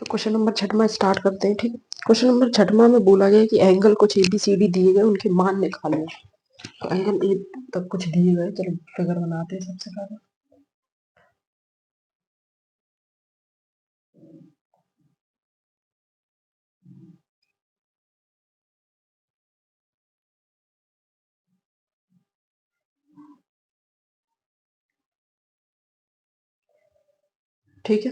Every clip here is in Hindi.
तो क्वेश्चन नंबर छठवां स्टार्ट करते हैं। ठीक है, क्वेश्चन नंबर छठवां में बोला गया कि एंगल कुछ ABCD दिए गए, उनके मान निकालिए। तो एंगल ए तक कुछ दिए गए, चलो फिगर बनाते हैं सबसे पहले। ठीक है,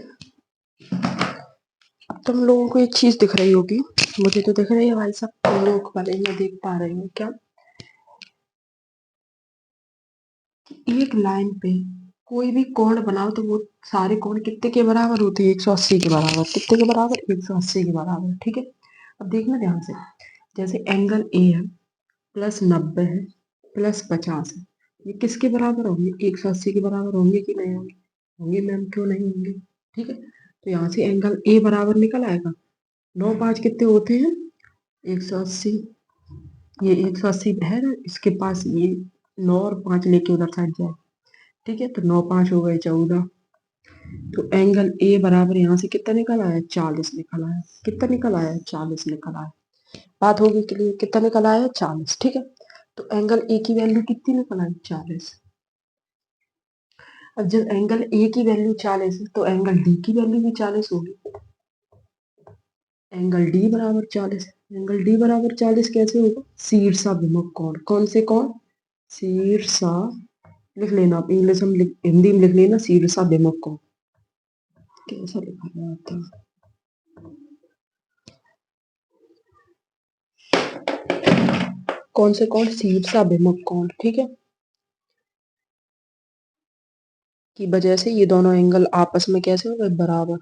अब तुम लोगों को एक चीज दिख रही होगी, मुझे तो दिख रही है भाई साहब, तुम लोग वाले में देख पा रहे हो क्या? एक लाइन पे कोई भी कोण बनाओ तो वो सारे कोण कितने के बराबर होते हैं? 180 के बराबर। कितने के बराबर? 180 के बराबर। ठीक है, अब देखना ध्यान से। जैसे एंगल ए है, प्लस 90 है, प्लस 50 है, ये किसके बराबर होंगे? 180 के बराबर होंगे कि नहीं होंगे? होंगे मैम, क्यों नहीं होंगे? ठीक है, तो यहाँ से एंगल ए बराबर निकल आएगा। 9 5 कितने होते हैं? 180। ये 180 है ना, इसके पास ये 9 और 5 लेके उधर साइड जाए। ठीक है, तो 9 5 हो गए 14। तो एंगल ए बराबर यहाँ से कितना निकल आया? 40 निकल आया। कितना निकल आया? 40 निकल आया। बात होगी क्लियर? कितना निकल आया? 40। ठीक है, तो एंगल ए की वैल्यू कितनी निकल आई? 40। अब जब एंगल ए की वैल्यू 40 है तो एंगल डी की वैल्यू भी 40 होगी। एंगल डी बराबर 40 है। एंगल डी बराबर 40 कैसे होगा? शीर्षा भिमुख कोण। कौन से कोण? शीर्षा। लिख लेना आप, इंग्लिश में हिंदी में लिख लेना, शीर्षा भिमुख कोण। कैसा लिखा जाता है? कौन से कोण? शीर्षा भिमुख कोण। ठीक है, की वजह से ये दोनों एंगल आपस में कैसे हो गए? बराबर।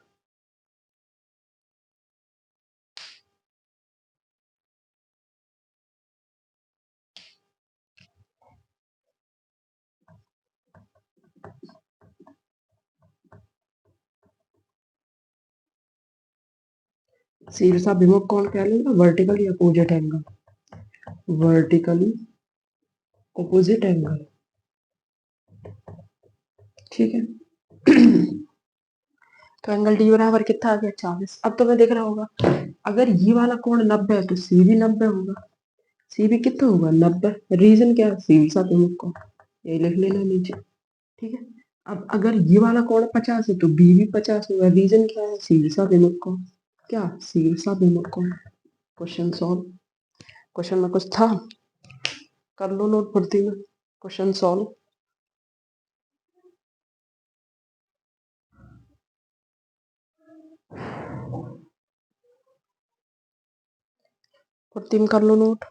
शीर्षाभिमुख कोण क्या लेगा? Vertically opposite angle. Vertically opposite angle. ठीक है, तो एंगल डी बराबर कितना आ गया? 40। अब तुम्हें दिख रहा होगा, अगर ये वाला कोण 90 है तो सी भी 90 होगा। सी भी कितना होगा? 90। रीजन क्या है? शीर्षाभिमुख कोण। ये लिख लेना नीचे। ठीक है, अब अगर ये वाला कोण 50 है तो बी भी 50 होगा। रीजन क्या है? शीर्षाभिमुख कोण। क्या? शीर्षाभिमुख कोण। Question solve. क्वेश्चन में कुछ था? कर लो नोट फुर्ती में। Question solve. फुर्ती में कर लो नोट।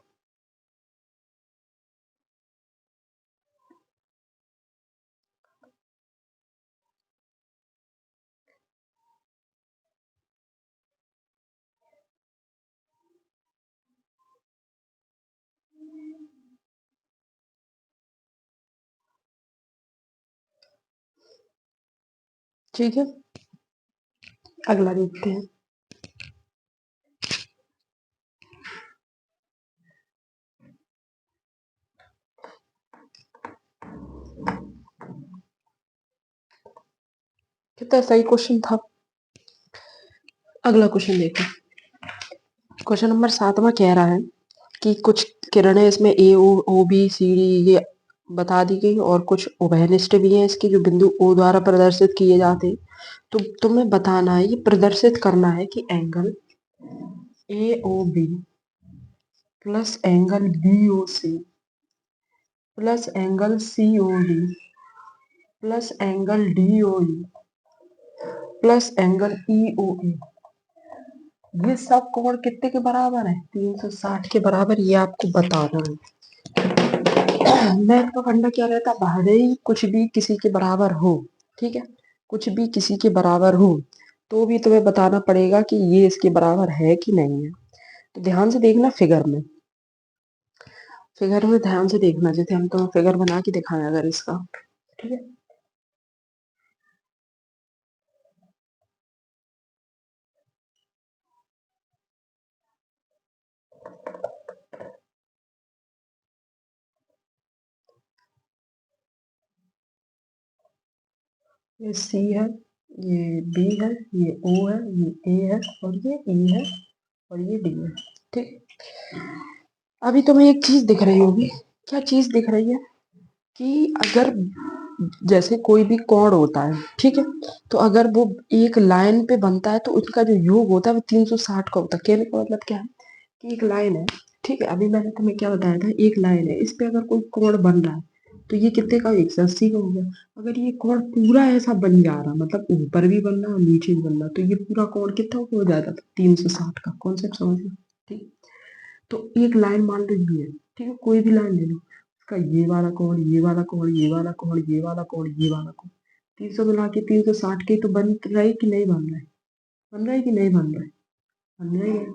ठीक है, अगला देखते हैं। कितना सही क्वेश्चन था। अगला क्वेश्चन देखो। क्वेश्चन नंबर 7वां कह रहा है कि कुछ किरणें इसमें ए ओ बी सी डी ये बता दी गई, और कुछ उभयनिष्ठ भी हैं इसके, जो बिंदु ओ द्वारा प्रदर्शित किए जाते हैं। तो तुम्हें बताना है, ये प्रदर्शित करना है कि angle A O B plus angle B O C plus angle C O D plus angle D O E plus angle E O A, ये सब कोण कितने के बराबर है? 360 के बराबर। ये आपको बताना है। मैथ का फंडा क्या रहता है? भले ही कुछ भी किसी के बराबर हो, ठीक है, कुछ भी किसी के बराबर हो, तो भी तुम्हें बताना पड़ेगा कि ये इसके बराबर है कि नहीं है। तो ध्यान से देखना फिगर में। फिगर में ध्यान से देखना, जैसे हम तो फिगर बना के दिखाएं अगर इसका। ठीक है, ये सी है, ये बी है, ये ओ है, ये ए है और ये ई है और ये डी है। ठीक, अभी तुम्हें एक चीज दिख रही होगी। क्या चीज दिख रही है? कि अगर जैसे कोई भी कोण होता है, ठीक है, तो अगर वो एक लाइन पे बनता है तो उसका जो योग होता है वो 360 का होता है। कहने का मतलब क्या है कि एक लाइन है, ठीक है, अभी मैंने तुम्हें क्या बताया था, एक लाइन है, इस पे अगर कोई कोण बन रहा है तो ये कितने का, 180 का हो गया। अगर ये कोण पूरा ऐसा बन जा रहा, मतलब ऊपर भी बन रहा और नीचे भी बन रहा, तो ये पूरा कोण कितना हो जाता था, 360 का। कॉन्सेप्ट समझ लो। ठीक, तो एक लाइन मान लो ये है, ठीक है, कोई भी लाइन ले लो, इसका ये वाला कोण, ये वाला कोण, ये वाला कोण, ये वाला कोण, ये वाला कोण, 300 मिला के 360 के तो बन रहा है कि नहीं बन रहा है? बन रहा है कि नहीं बन रहा है? बन रहा है।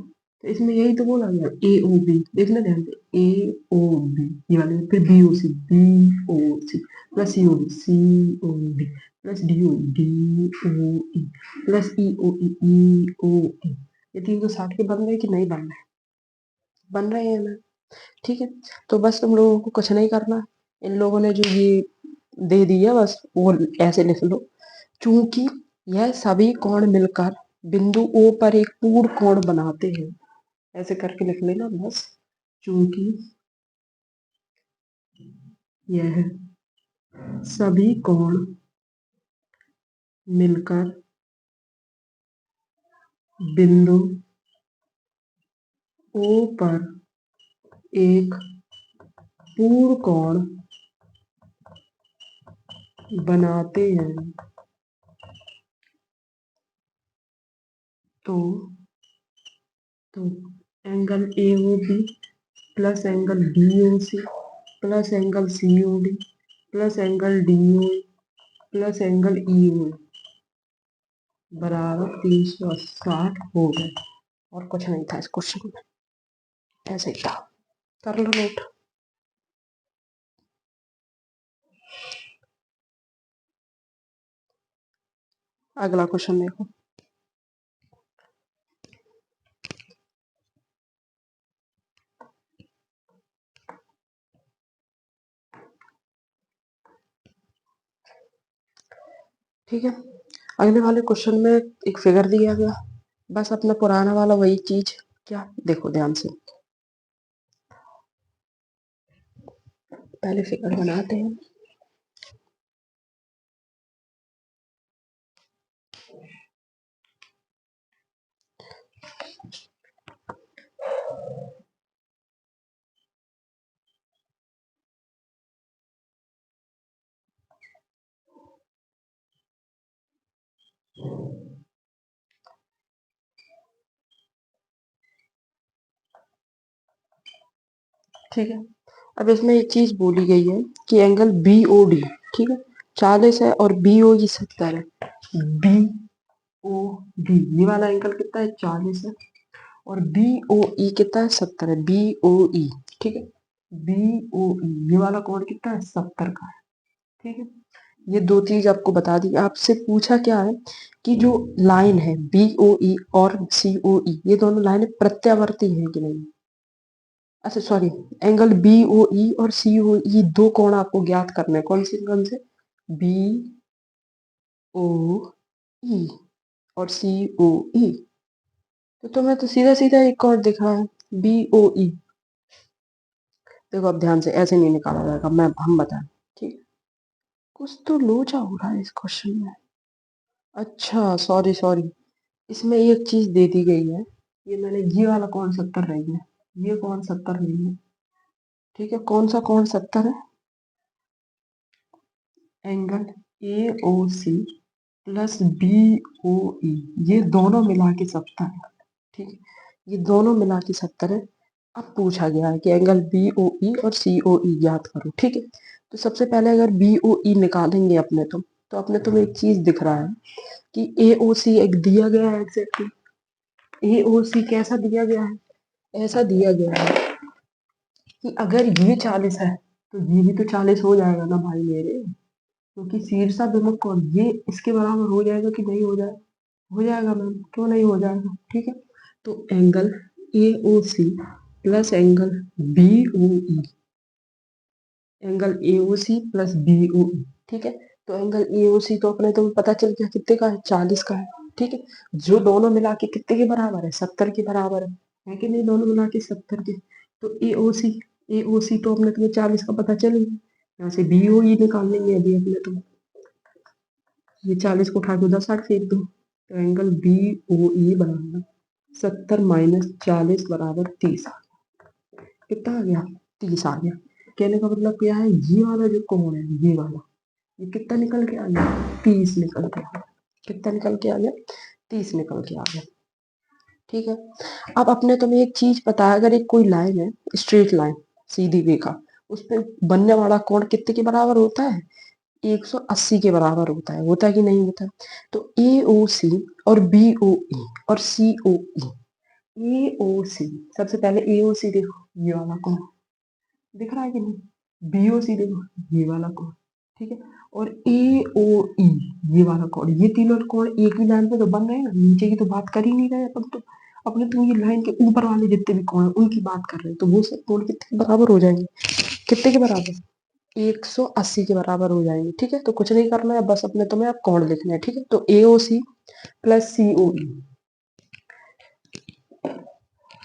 तो इसमें यही तो बोला गया, ए ओ बी, देखना ध्यान से, ए ओ बी ये वाले, फिर B O C, B O C plus C O D, C O D plus D O D O E plus E O E O E. ये 360 के बन रहे कि नहीं बन रहे? बन रहे हैं ना? ठीक है, तो बस तुम लोगों को कुछ नहीं करना। इन लोगों ने जो ये दे दिया बस वो ऐसे लिख लो, चूंकि यह सभी कोण मिलकर बिंदु ओ पर एक पूर्ण कोण बनाते हैं। ऐसे करके लिख लेना बस, चूंकि यह सभी कोण मिलकर बिंदु ओ पर एक पूर्ण कोण बनाते हैं, तो तो angle A O B plus angle B O C plus angle C O D plus angle D O plus angle E O बराबर 360 हो गए। और कुछ नहीं था इस क्वेश्चन में, ऐसे ही था। कर लो नोट। अगला क्वेश्चन देखो। ठीक है, अगले वाले क्वेश्चन में एक फिगर दिया गया, बस अपना पुराना वाला वही चीज। क्या, देखो ध्यान से, पहले फिगर बनाते हैं। ठीक है, अब इसमें एक चीज बोली गई है कि एंगल बी ओ डी, ठीक है, 40 है और बी ओ ई 70 है। बी ओ डी ये वाला एंगल कितना है, 40 है, और बी ओ ई कितना है, 70 है। बी ओ ई, ठीक है, बी ओ ई ये वाला कोण कितना है, 70 का है। ठीक है, ये दो चीज आपको बता दी। आपसे पूछा क्या है कि जो लाइन है बी ओ ई और सी ओ ई, ये दोनों लाइन प्रत्यावर्ती है कि नहीं। अच्छा सॉरी, एंगल बी ओ ई और सी ओ ई दो कोण आपको ज्ञात करने हैं। कौन से? बी ओ ई और सी ओ ई। तो तुम्हें तो सीधा सीधा एक कोण दिख रहा है, बी ओ ई। देखो अब ध्यान से, ऐसे नहीं निकाला जाएगा, मैं हम बताएं। ठीक है, कुछ तो लोचा हो रहा है इस क्वेश्चन में। अच्छा सॉरी सॉरी, इसमें एक चीज दे दी गई है, ये मैंने ये वाला कौन 70 नहीं है, ये कौन 70 नहीं है। ठीक है, कौन सा कौन 70 है? Angle A O C plus B O E, ये दोनों मिला के 70 है। ठीक है, ये दोनों मिला के 70 है। अब पूछा गया है कि एंगल बी ओ ई और सी ओ ई ज्ञात करो। ठीक है, तो सबसे पहले अगर बी ओ ई निकालेंगे अपने तो अपने तुम्हें एक चीज दिख रहा है कि ए ओ सी एक दिया गया है एग्जैक्टली। ए ओ सी कैसा दिया गया है? ऐसा दिया गया है कि अगर ये 40 है तो ये भी तो 40 हो जाएगा ना भाई मेरे, क्योंकि शीर्षा विमुख कोण ये इसके बराबर हो जाएगा कि नहीं हो जाएगा? हो जाएगा मैम, क्यों नहीं हो जाएगा? ठीक है, तो angle A O C plus angle B O E, angle A O C plus B O E, ठीक है, तो एंगल EOC तो अपने तुम्हें पता चल गया कितने का है, 40 का है। ठीक है, जो दोनों मिला के कितने के बराबर है, 70 के बराबर है कि नहीं, दोनों मिला के 70 के। तो एओसी तो अपने तुम्हें 40 का पता चल गया। यहाँ से BOE निकाल लेंगे अभी अपने तुम, ये 40 को उठा के उधर साइड फेंक दो, तो एंगल BOE बराबर 70 माइनस 40 बराबर 30। कितना आ गया, 30 आ गया। कहने का मतलब क्या है, ये वाला जो कोण है, ये वाला, ये कितना निकल के आ गया, 30 निकल के आ गया। कितना निकल के आ गया, 30 निकल के आ गया। ठीक है, अब अपने तुम्हें एक चीज पता है, अगर एक कोई लाइन है, स्ट्रेट लाइन, सीधी रेखा, उस पे बनने वाला कोण कितने के बराबर होता है, 180 के बराबर होता है कि नहीं होता है। तो AOC और BOE और COE, AOC, सबसे पहले AOC देखो, ये वाला कोण दिख रहा है कि नहीं, BOC देखो, ये वाला कोण, ठीक है, और AOE, ये वाला कोण, ये तीनों कोण एक ही लाइन पे तो बन रहे हैं ना, नीचे की तो बात कर ही नहीं रहे अपन तो, अपने तो ये लाइन के ऊपर वाले जितने भी कोण हैं उनकी बात कर रहे हैं, तो वो सब कोण कितने के बराबर हो जाएंगे, कितने के बराबर, 180 के बराबर हो जाएंगे। ठीक है, तो कुछ नहीं करना है, बस अपने तुम्हें अब कोण लिखना है। ठीक है, तो AOC प्लस COE,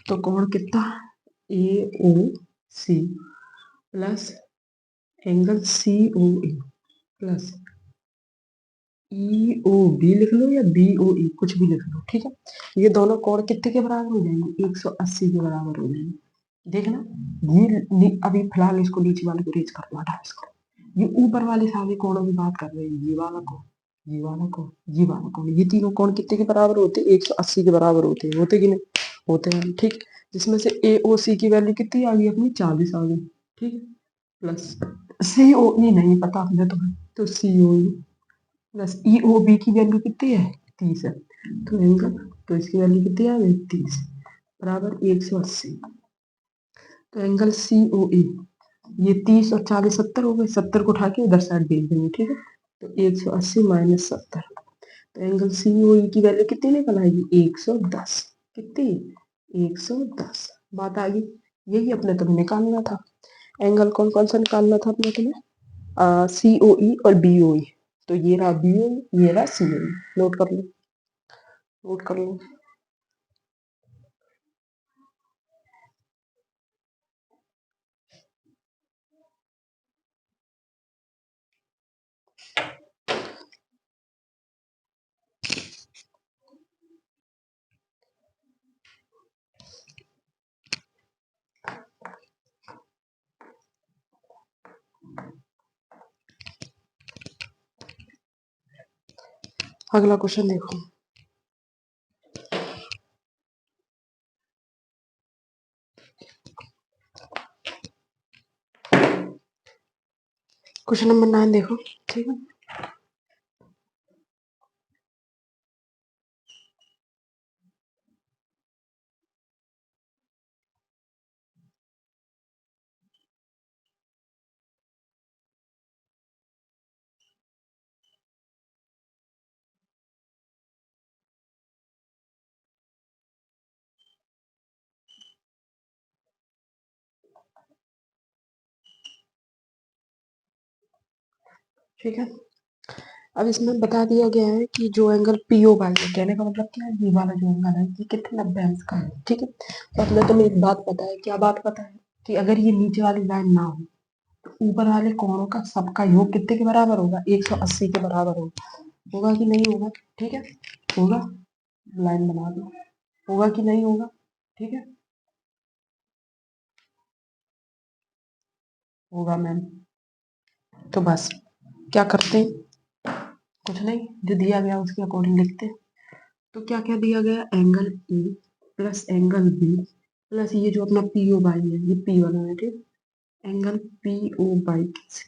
तो कोण कितना, AOC plus angle COE plus EOB लिख लो या BOE, कुछ भी लिख लो। ठीक है, ये दोनों कोण कितने के बराबर हो जाएंगे, 180 के बराबर हो जाएंगे। देखना, ये अभी फिलहाल इसको नीचे वाले को रीच कर दो, हटा इसको, ये ऊपर वाले सारे कोणों की बात कर रहे हैं, ये वाला कोण, ये वाला कोण, ये वाला कोण, ये तीनों कोण कितने के बराबर होते हैं, 180 के बराबर होते कि नहीं होते हैं। ठीक, जिसमें से AOC की वैल्यू कितनी आ गई अपनी, 40 आ गई। ठीक है, प्लस COE नहीं पता अपने तुम्हें, तो COE प्लस EOB की वैल्यू कितनी है, 30 है, तो एंगल, तो इसकी वैल्यू कितनी आ गई, 30 बराबर 180। तो एंगल COE, ये 30 और 40 70 हो गए, 70 को उठा के उधर साइड भेज देंगे। ठीक है, तो 180 माइनस 70, तो एंगल COE की वैल्यू कितनी निकल आएगी, 110। कितनी, 110। बात आ गई, यही अपने तुम्हें निकालना था। एंगल कौन कौन सा निकालना था अपने तुम्हें, COE और BOE, तो ये रहा BOE, ये रहा COE, नोट कर लो, नोट कर लो। अगला क्वेश्चन देखो, क्वेश्चन नंबर 9 देखो। ठीक है, ठीक है, अब इसमें बता दिया गया है कि जो एंगल PO बाई है, कहने का मतलब क्या है, ये वाला जो एंगल है ये कितने 90 अंश का है। ठीक है, तो अपने तुम्हें एक बात पता है, क्या बात पता है, कि अगर ये नीचे वाली लाइन ना हो तो ऊपर वाले कोणों का सबका योग कितने के बराबर होगा, 180 के बराबर होगा। होगा कि नहीं होगा, ठीक है, होगा, लाइन बना दो, होगा कि नहीं होगा, ठीक है, होगा मैम। तो बस क्या करते हैं, कुछ नहीं, जो दिया गया उसके अकॉर्डिंग लिखते हैं। तो क्या क्या दिया गया, angle E plus angle B plus ये जो अपना PO बाई है, ये P वाला है। ठीक, एंगल PO बाई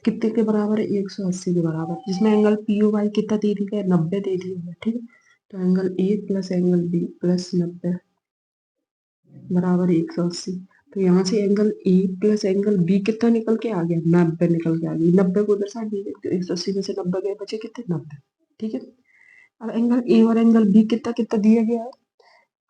कितने के बराबर है, 180 के बराबर, जिसमें एंगल PO बाई कितना दे दिया है, 90 दे दिया है। ठीक है, तो angle A plus angle B plus 90 बराबर 180। तो यहाँ से angle A plus angle B कितना निकल के आ गया, 90 निकल के आ गया। 90 को उधर साइड भेज दो, 180 में से 90 गए, बचे कितने, 90। ठीक है, अब एंगल ए और एंगल बी कितना कितना दिया गया है,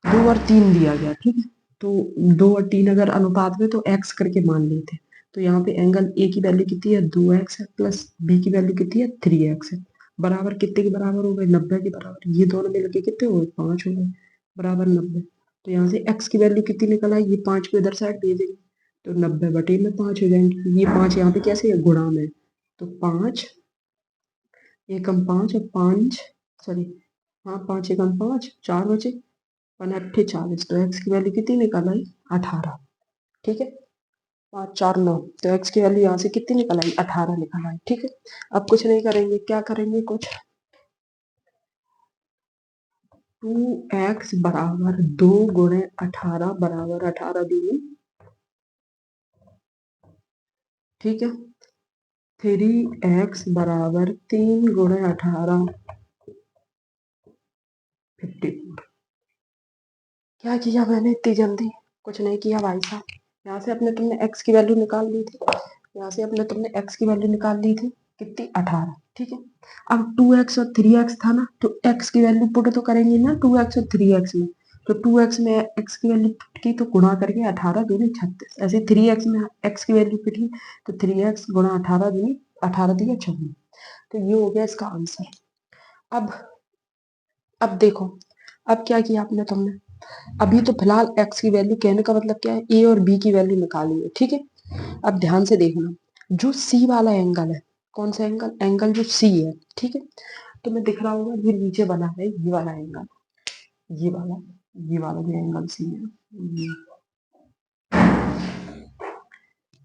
2 और 3 दिया गया। ठीक है, तो 2 और 3 अगर अनुपात में तो एक्स करके मान लेते हैं, तो यहाँ पे एंगल ए की वैल्यू कितनी है 2x है प्लस बी की वैल्यू कितनी है 3x है, बराबर कितने के बराबर हो गए 90 के बराबर। ये दोनों मिलके कितने हो गए 5 हो गए बराबर 90। तो यहाँ से x की वैल्यू कितनी निकल आई, ये 5 को इधर साइड भेजेंगे तो 90/5 हो जाएंगे। ये 5 यहाँ पे कैसे है गुणा में, तो 5 एकम 5 और 5 सॉरी हाँ 5 एकम 5 4 बचे 5×8 = 40। तो x की वैल्यू कितनी निकल आई 18। ठीक है 5 4 9, तो x की वैल्यू यहाँ से कितनी निकल आई 18 निकल आई। ठीक है अब कुछ नहीं करेंगे, क्या करेंगे कुछ 2x बराबर 2 गुणे 18 बराबर 18 दूनी, ठीक है 3x बराबर 3 गुणे 18 54। क्या किया मैंने इतनी जल्दी, कुछ नहीं किया भाई साहब। यहाँ से अपने तुमने x की वैल्यू निकाल ली थी, यहाँ से अपने तुमने x की वैल्यू निकाल ली थी कितनी 18। ठीक है अब 2x और 3x था ना, तो x की वैल्यू पुट तो करेंगे ना 2x और 3x में, तो 2x में x की वैल्यू पुट की तो गुणा करके 18 दूनी 36, ऐसे 3x में x की वैल्यू पुट की तो 3x गुणा 18 दूनी 18 दिया 26। तो ये हो गया इसका आंसर। अब देखो अब क्या किया आपने तुमने, अभी तो फिलहाल x की वैल्यू कहने का मतलब क्या है a और b की वैल्यू निकाली है। ठीक है अब ध्यान से देखना, जो c वाला एंगल है, कौन सा एंगल, एंगल जो c है, ठीक है तो मैं दिख रहा होगा ये नीचे बना है ये वाला एंगल, ये वाला जो एंगल c है,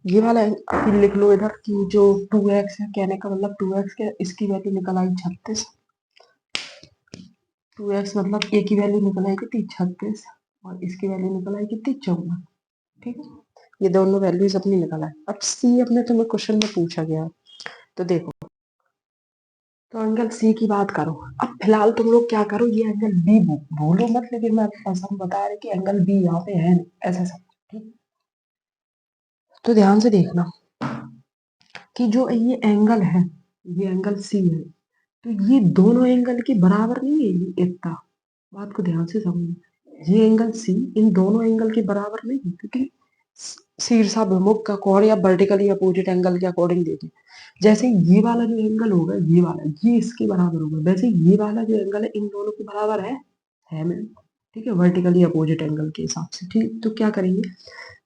ये वाला अभी लिख लो इधर कि जो 2x है, कहने का मतलब 2x के इसकी वैल्यू निकल आई 36, 2x मतलब a की वैल्यू निकल आई कितनी 36 और इसकी वैल्यू निकल आई कितनी 54। ठीक है ये दोनों वैल्यूज अपनी निकल आए। अब सी अपने तुम्हें क्वेश्चन में पूछा गया, तो देखो तो एंगल सी की बात करो। अब फिलहाल तुम लोग क्या करो, ये एंगल बी भूलो मत, लेकिन मैं ऐसा हम बता रहे कि एंगल बी यहाँ पे है नहीं, ऐसा सब। ठीक तो ध्यान से देखना कि जो ये एंगल है, ये एंगल सी है, तो ये दोनों एंगल के बराबर नहीं है ये इतना, बात को ध्यान से समझो। ये एंगल सी इन दोनों एंगल के बराबर नहीं है, क्योंकि शीर्षाभिमुख का कोण या वर्टिकली अपोजिट एंगल के अकॉर्डिंग देखें, जैसे ये वाला जो एंगल होगा ये वाला ये इसके बराबर होगा, वैसे ये वाला जो एंगल है इन दोनों के बराबर है मैम। ठीक है वर्टिकली अपोजिट एंगल के हिसाब से। ठीक तो क्या करेंगे,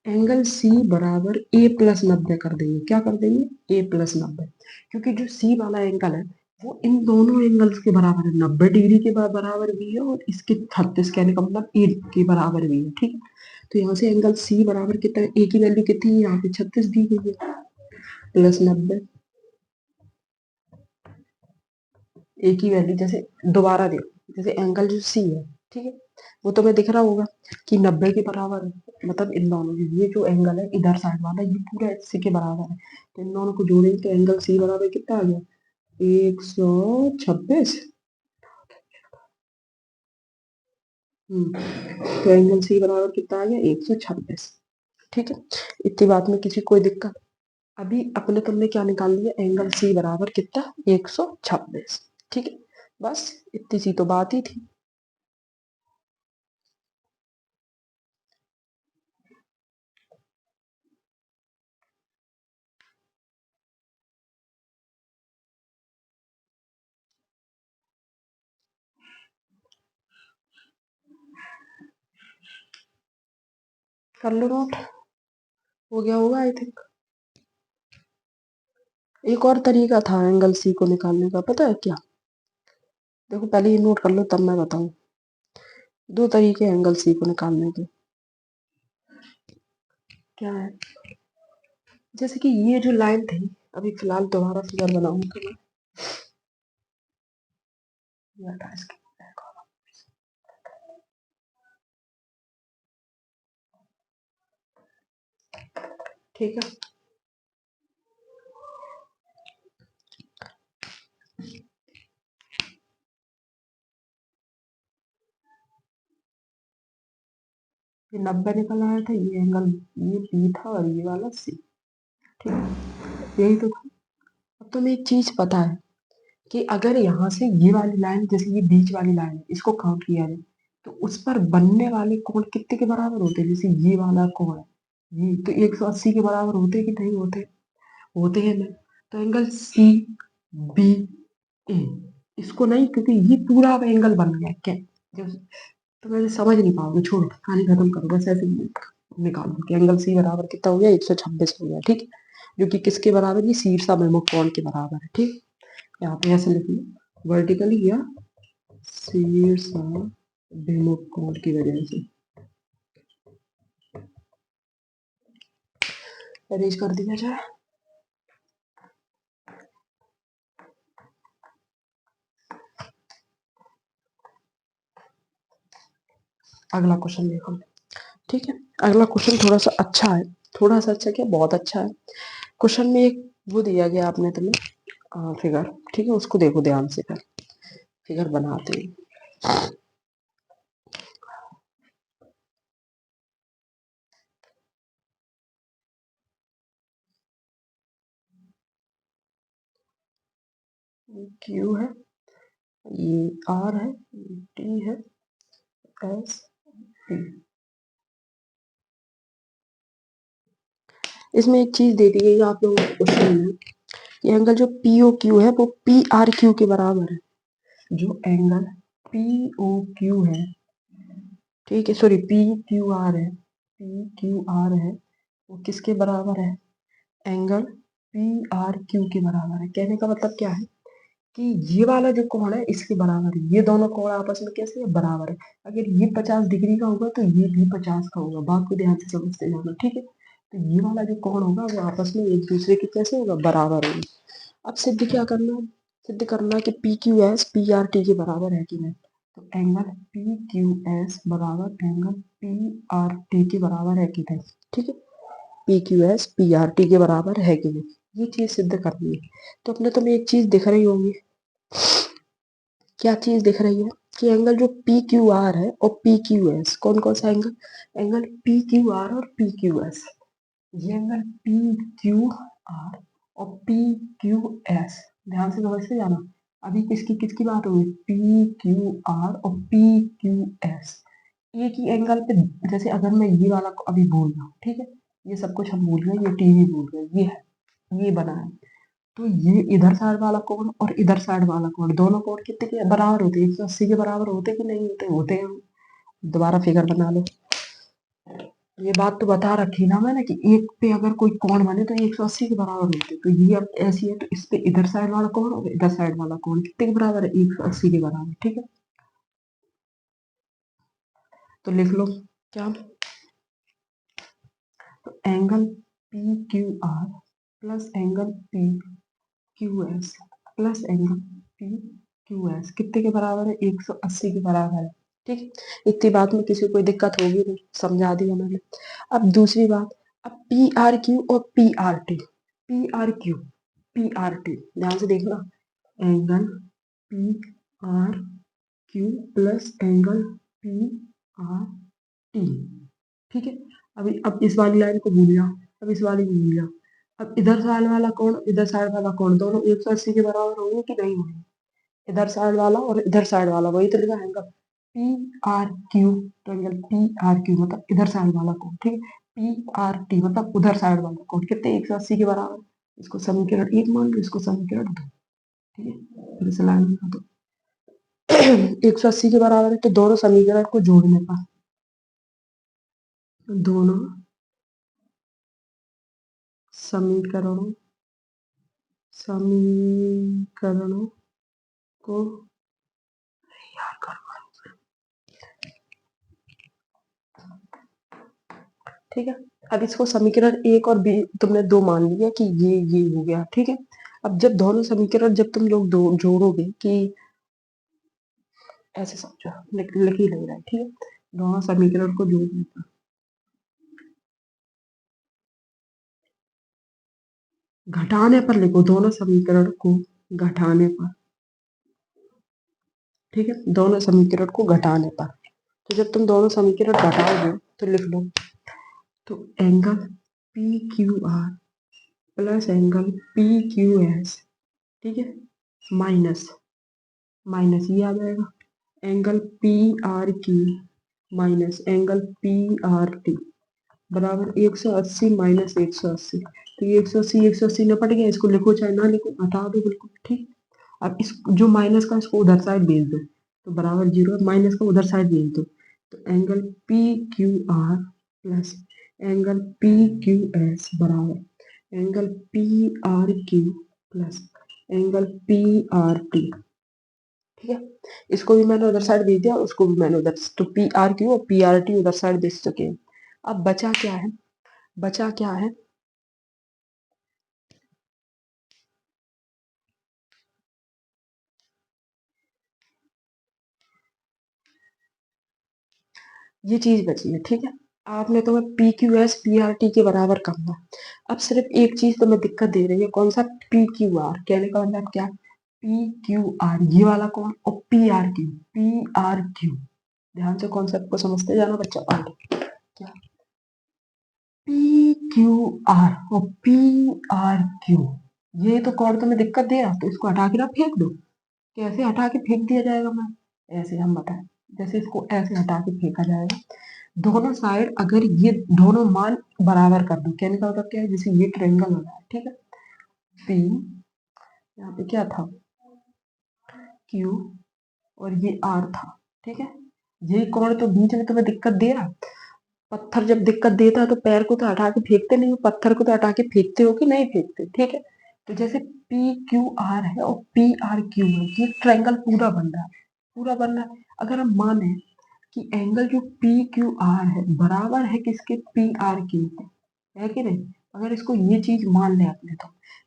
एंगल सी बराबर ए प्लस 90 कर देंगे। क्या कर देंगे ए प्लस 90, क्योंकि जो सी वाला एंगल है वो इन दोनों एंगल्स के बराबर है, 90 डिग्री के बराबर भी है और इसके 36 कहने का मतलब ए के बराबर भी है। ठीक है तो यहाँ से एंगल सी बराबर कितना है, ए की वैल्यू कितनी है यहाँ पे 36 दी गई है प्लस 90, ए की वैल्यू जैसे दोबारा देखो, जैसे एंगल जो सी है, ठीक है वो तो मैं दिख रहा होगा कि 90 के बराबर है, मतलब इन दोनों ये जो एंगल है इधर साइड वाला ये पूरा सी के बराबर है, तो इन दोनों को जोड़ेंगे तो एंगल सी बराबर कितना आ गया 126। तो एंगल सी बराबर कितना आ गया 126। ठीक है इतनी बात में किसी कोई दिक्कत, अभी अपने तुमने क्या निकाल लिया एंगल सी बराबर कितना 126। ठीक है बस इतनी सी तो बात ही थी। कर लो नोट, हो गया होगा आई थिंक। एक और तरीका था एंगल सी को निकालने का, पता है क्या, देखो पहले ये नोट कर लो तब मैं बताऊं। दो तरीके एंगल सी को निकालने के, क्या है, जैसे कि ये जो लाइन थी, अभी फिलहाल दोबारा फिगर बनाऊंगा तो मैं ये हटा इसके, ठीक है ये 90 निकल आया था, ये एंगल ये बी था और ये वाला सी। ठीक है यही तो था। अब तुम्हें एक चीज पता है कि अगर यहाँ से ये वाली लाइन, जैसे ये बीच वाली लाइन है, इसको काउंट किया जाए तो उस पर बनने वाले कोण कितने के बराबर होते हैं, जैसे ये वाला कोण है ये तो 180 के बराबर होते कि नहीं होते? होते हैं ना। तो एंगल सी बी ए, इसको नहीं, क्योंकि ये पूरा अब एंगल बन गया क्या, जब तो मैं समझ नहीं पाऊंगी, छोड़ो कहानी खत्म करो, बस ऐसे ही निकाल दो कि एंगल सी बराबर कितना हो गया, 126 हो गया, ठीक। जो कि किसके बराबर, ये शीर्ष अभिमुख कोण के बराबर है, ठीक। यहाँ पे ऐसे लिख लो, वर्टिकली या शीर्ष अभिमुख कोण की वजह से। अरेंज कर दिया जाए। अगला क्वेश्चन देखो, ठीक है। अगला क्वेश्चन थोड़ा सा अच्छा है, थोड़ा सा अच्छा क्या, बहुत अच्छा है। क्वेश्चन में एक वो दिया गया आपने तुम्हें फिगर, ठीक है, उसको देखो ध्यान से, फिर फिगर बनाते हैं। क्यू है, ये आर है, टी है, एस पी। इसमें एक चीज दे दी गई है आप लोगों को क्वेश्चन में, ये एंगल जो पी ओ क्यू है वो पी आर क्यू के बराबर है। जो एंगल पी ओ क्यू है, ठीक है, सॉरी पी क्यू आर है, पी क्यू आर है, वो किसके बराबर है, एंगल पी आर क्यू के बराबर है। कहने का मतलब क्या है कि ये वाला जो कोण है इसके बराबर है, ये दोनों कोण आपस में कैसे है, बराबर है। अगर ये 50 डिग्री का होगा तो ये भी 50 का होगा, बात को ध्यान से समझते जाना, ठीक है। तो ये वाला जो कोण होगा वो आपस में एक दूसरे के कैसे होगा, बराबर होगा। अब सिद्ध क्या करना है, सिद्ध करना है कि P Q S P R T के बराबर है कि नहीं। तो एंगल पी क्यू एस बराबर एंगल पी आर टी के बराबर है कि नहीं, ठीक है। P Q S P R T के बराबर है कि नहीं, ये चीज सिद्ध करनी है। तो अपने तुम्हें एक चीज दिख रही होगी, क्या चीज दिख रही है कि एंगल जो पी क्यू आर है और पी क्यू एस, कौन कौन सा angle, angle P Q are और पी क्यू एस, ये एंगल पी क्यू आर और पी क्यू एस, ध्यान से समझते जाना। अभी किसकी किसकी बात हुई, पी क्यू आर और पी क्यू एस, एक ही एंगल पे। जैसे अगर मैं ये वाला को अभी भूल गया, ठीक है, ये सब कुछ हम भूल गए, ये टीवी भूल गए, ये है, ये बना है, तो ये इधर साइड वाला कोण और इधर साइड वाला कोण, दोनों कोण कितने के बराबर होते हैं, 180 के बराबर होते कि नहीं होते, होते हैं। दोबारा फिगर बना लो, ये बात तो बता रखी ना मैंने कि एक पे अगर कोई कोण बने तो 180 के बराबर होते हैं। तो ये अब ऐसी है, तो इस पे इधर साइड वाला कोण और इधर साइड वाला कोण कितने के बराबर है, 180 के बराबर, ठीक है। तो लिख लो क्या, तो angle P Q R plus angle P Q S plus angle P Q S कितने के बराबर है, 180 के बराबर है, ठीक। इतनी बात में किसी को कोई दिक्कत होगी नहीं, समझा दिया मैंने। अब दूसरी बात, अब पी आर क्यू और P R T, P R Q P R T, ध्यान से देखना, angle P R Q plus angle P R T, ठीक है। अभी अब इस वाली लाइन को भूल जाओ, अब इस वाली को भूल जाओ। अब इधर साइड वाला कोण इधर साइड वाला कोण दोनों 180 के बराबर होंगे कि नहीं होंगे, इधर साइड वाला और इधर साइड वाला, वही तो लिखा है एंगल पी आर क्यू, तो एंगल पी आर क्यू मतलब इधर साइड वाला कोण, ठीक है। पी आर टी मतलब उधर साइड वाला कोण, कितने 180 के बराबर। इसको समीकरण एक मान लो, इसको समीकरण दो, ठीक है, फिर से लाइन बना दो। 180 के बराबर है, तो दोनों समीकरण को जोड़ने पर, दोनों समीकरणों समीकरणों को, ठीक है। अब इसको समीकरण एक और बी तुमने दो मान लिया कि ये हो गया, ठीक है। अब जब दोनों समीकरण जब तुम लोग दो जोड़ोगे कि, ऐसे समझो, लिख ही नहीं रहा है, ठीक है। दोनों समीकरण को जोड़ने पर, घटाने पर लिखो, दोनों समीकरण को घटाने पर, ठीक है, दोनों समीकरण को घटाने पर। तो जब तुम दोनों समीकरण घटाओगे तो लिख लो, तो angle P Q R plus angle P Q S, ठीक है, माइनस माइनस ये आ जाएगा angle P R Q minus angle P R T, बराबर 180 माइनस 180। तो ये 180 निपट गया, इसको लिखो चाहे ना लिखो, हटा दो बिल्कुल, ठीक। अब इस जो माइनस का इसको उधर साइड भेज दो, तो बराबर 0, माइनस का उधर साइड भेज दो, तो angle P Q R plus angle P Q S बराबर angle P R Q plus angle P R T, ठीक है। इसको भी मैंने उधर साइड भेज दिया, उसको भी मैंने उधर, तो पी आर क्यू और पी आर टी उधर साइड भेज चुके हैं। अब बचा क्या है, बचा क्या है, ये चीज बची है, ठीक है। आपने तो P Q S P R T के बराबर करना। अब सिर्फ एक चीज तुम्हें दिक्कत दे रही है, कौन सा, पी क्यू आर, कहने का मतलब क्या, पी क्यू आर ये वाला कौन, और पी आर क्यू, ध्यान से कॉन्सेप्ट को समझते जाना बच्चा, आगे क्या, पी क्यू आर और पी आर क्यू, ये तो कौन तुम्हें दिक्कत दे रहा, तो इसको हटा के ना फेंक दो। कैसे हटा के फेंक दिया जाएगा मैम, ऐसे हम बताएं, जैसे इसको ऐसे हटा के फेंका जाएगा, दोनों साइड अगर ये दोनों मान बराबर कर दो, कहने का मतलब क्या है, जैसे ये ट्रायंगल हो रहा है, ठीक है, पी, यहाँ पे क्या था, क्यू, और ये आर था, ठीक है। ये कोण तो बीच में तुम्हें दिक्कत दे रहा, पत्थर जब दिक्कत देता है तो पैर को तो हटा के फेंकते नहीं हो, पत्थर को तो हटा के फेंकते हो कि नहीं फेंकते, ठीक है। तो जैसे पी क्यू आर है और पी आर क्यू है, ये ट्रायंगल पूरा बन रहा है, पूरा बन रहा है। अगर हम माने कि एंगल जो पी क्यू आर है बराबर है किसके, पी आर क्यू के, है कि नहीं, अगर इसको ये चीज मान ले आपने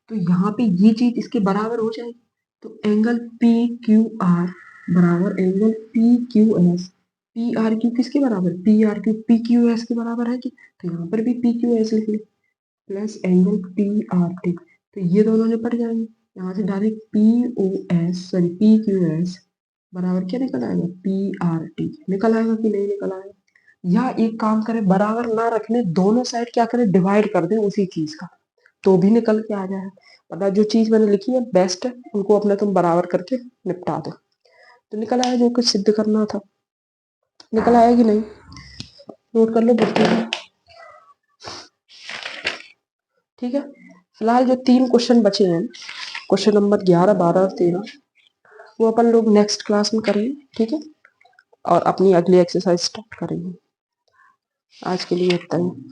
तो यहाँ पे ये चीज इसके बराबर हो जाएगी, तो एंगल पी क्यू आर बराबर angle P Q S, P R Q किसके बराबर, P R Q P Q S के बराबर है कि, तो यहाँ पर भी पी क्यू एस लिख ले, plus angle P R T, तो ये दोनों निपट जाएंगे, यहाँ से direct P O S sorry P Q S बराबर क्या निकल आएगा, पी आर टी निकल आएगा कि नहीं निकल आएगा। या एक काम करें, बराबर ना रखने, दोनों साइड क्या करें, डिवाइड कर दें उसी चीज का, तो भी निकल के आ जाए। वरना जो चीज मैंने लिखी है बेस्ट है, उनको अपना तुम बराबर करके निपटा दो, तो निकल आया जो कुछ सिद्ध करना था, निकल आया कि नहीं, नोट कर लो बुक में, ठीक है। फिलहाल जो 3 क्वेश्चन बचे हैं, क्वेश्चन नंबर 11 12 और 13, वो अपन लोग नेक्स्ट क्लास में करेंगे, ठीक है, और अपनी अगली एक्सरसाइज स्टार्ट करेंगे। आज के लिए इतना ही।